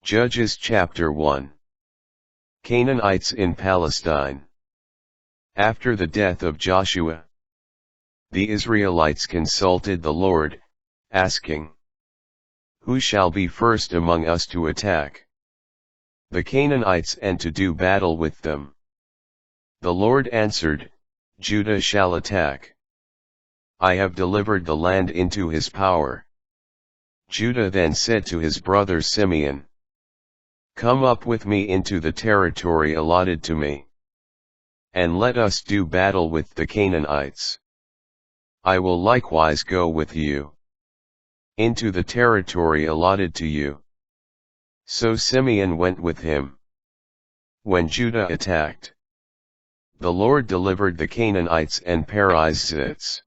Judges chapter 1. Canaanites in Palestine. After the death of Joshua, the Israelites consulted the Lord, asking, "Who shall be first among us to attack the Canaanites and to do battle with them?" The Lord answered, "Judah shall attack. I have delivered the land into his power." Judah then said to his brother Simeon, "Come up with me into the territory allotted to me, and let us do battle with the Canaanites. I will likewise go with you into the territory allotted to you." So Simeon went with him. When Judah attacked, the Lord delivered the Canaanites and Perizzites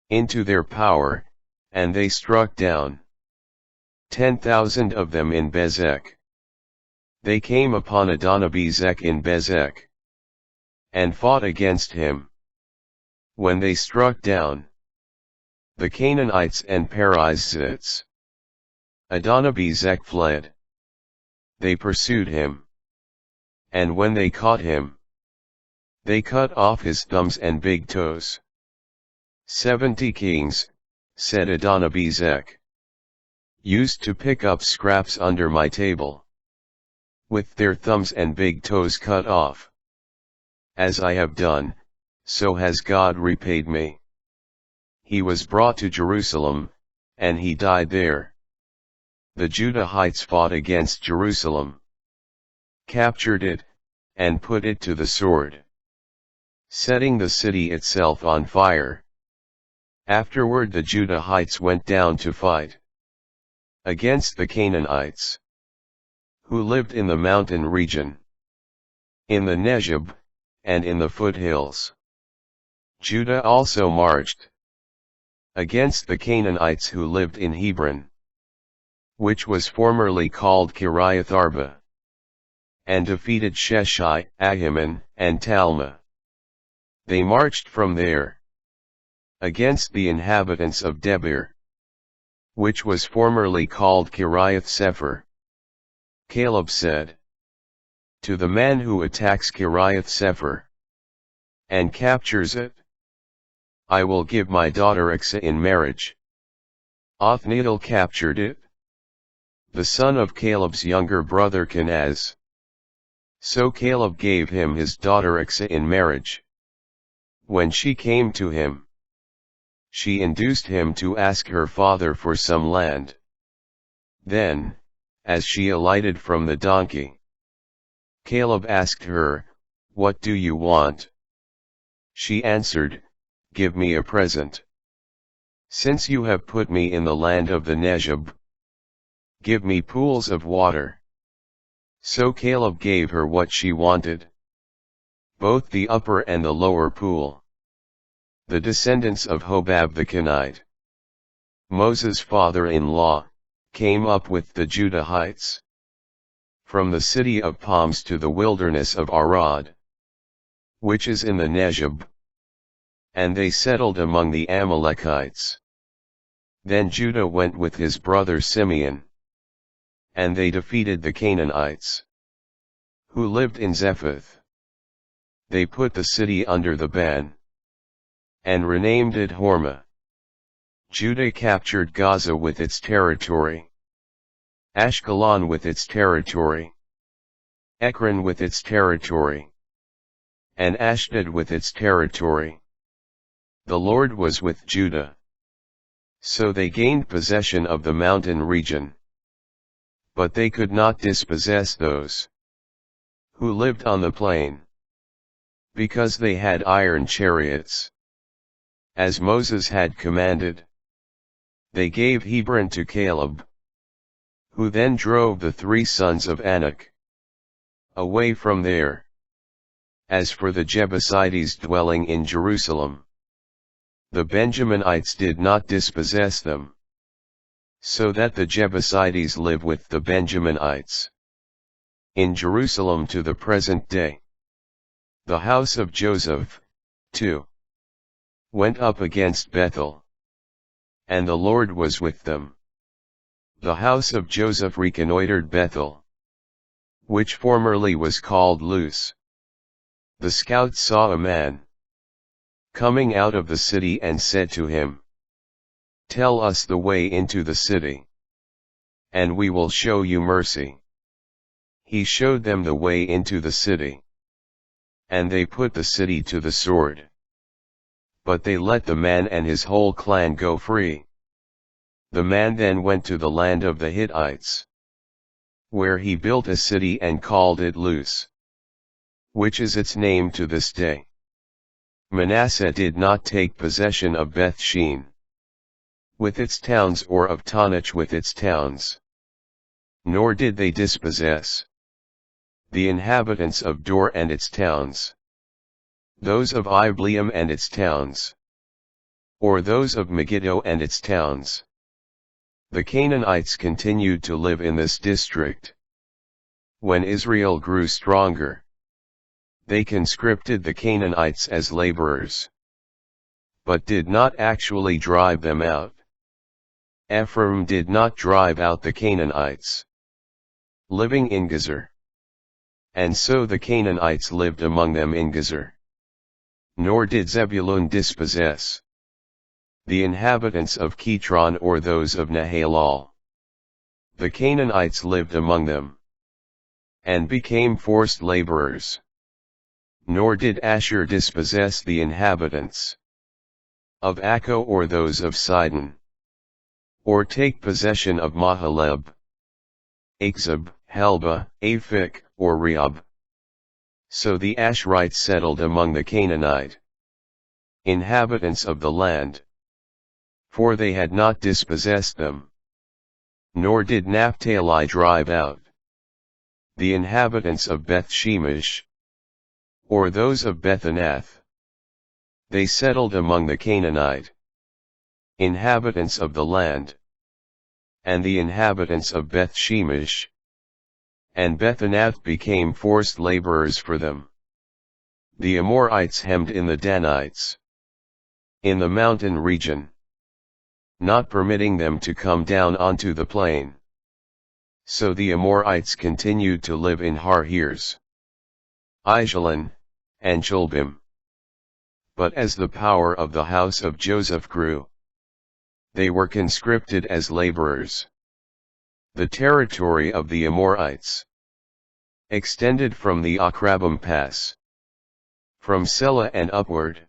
into their power, and they struck down 10,000 of them in Bezek. They came upon Adonibezek in Bezek, and fought against him. When they struck down the Canaanites and Perizzites, Adonibezek fled. They pursued him, and when they caught him, they cut off his thumbs and big toes. 70 kings, said Adonibezek, used to pick up scraps under my table, with their thumbs and big toes cut off. As I have done, so has God repaid me. He was brought to Jerusalem, and he died there. The Judahites fought against Jerusalem, captured it, and put it to the sword, setting the city itself on fire. Afterward the Judahites went down to fight against the Canaanites, who lived in the mountain region, in the Negeb, and in the foothills. Judah also marched against the Canaanites who lived in Hebron, which was formerly called Kiriath-arba, and defeated Sheshai, Ahiman, and Talmah. They marched from there against the inhabitants of Debir, which was formerly called Kiriath-Sepher. Caleb said to the man who attacks Kiriath-Sepher and captures it, "I will give my daughter Achsah in marriage." Othniel captured it, the son of Caleb's younger brother Kenaz. So Caleb gave him his daughter Achsah in marriage. When she came to him, she induced him to ask her father for some land. Then, as she alighted from the donkey, Caleb asked her, "What do you want?" She answered, "Give me a present. Since you have put me in the land of the Negeb, give me pools of water." So Caleb gave her what she wanted, both the upper and the lower pool. The descendants of Hobab the Kenite, Moses' father-in-law, came up with the Judahites from the city of palms to the wilderness of Arad, which is in the Negeb, and they settled among the Amalekites. Then Judah went with his brother Simeon, and they defeated the Canaanites, who lived in Zephath. They put the city under the ban, and renamed it Hormah. Judah captured Gaza with its territory, Ashkelon with its territory, Ekron with its territory, and Ashdod with its territory. The Lord was with Judah, so they gained possession of the mountain region. But they could not dispossess those who lived on the plain, because they had iron chariots, as Moses had commanded. They gave Hebron to Caleb, who then drove the 3 sons of Anak away from there. As for the Jebusites dwelling in Jerusalem, the Benjaminites did not dispossess them, so that the Jebusites live with the Benjaminites in Jerusalem to the present day. The house of Joseph, too, went up against Bethel, and the Lord was with them. The house of Joseph reconnoitered Bethel, which formerly was called Luz. The scouts saw a man coming out of the city and said to him, "Tell us the way into the city, and we will show you mercy." He showed them the way into the city, and they put the city to the sword. But they let the man and his whole clan go free. The man then went to the land of the Hittites, where he built a city and called it Luz, which is its name to this day. Manasseh did not take possession of Beth Shean with its towns, or of Taanach with its towns, nor did they dispossess the inhabitants of Dor and its towns, those of Ibleam and its towns, or those of Megiddo and its towns. The Canaanites continued to live in this district. When Israel grew stronger, they conscripted the Canaanites as laborers, but did not actually drive them out. Ephraim did not drive out the Canaanites living in Gezer, and so the Canaanites lived among them in Gezer. Nor did Zebulun dispossess the inhabitants of Kitron or those of Nahalal. The Canaanites lived among them, and became forced laborers. Nor did Asher dispossess the inhabitants of Akko or those of Sidon, or take possession of Mahaleb, Achzib, Helba, Aphik, or Rehob. So the Asherites settled among the Canaanite inhabitants of the land, for they had not dispossessed them. Nor did Naphtali drive out the inhabitants of Beth Shemesh, or those of Bethanath. They settled among the Canaanite inhabitants of the land, and the inhabitants of Beth Shemesh and Bethanath became forced laborers for them. The Amorites hemmed in the Danites in the mountain region, not permitting them to come down onto the plain. So the Amorites continued to live in Har-Heres, Aijalon, and Cholbim. But as the power of the house of Joseph grew, they were conscripted as laborers. The territory of the Amorites extended from the Akrabim Pass, from Sela and upward,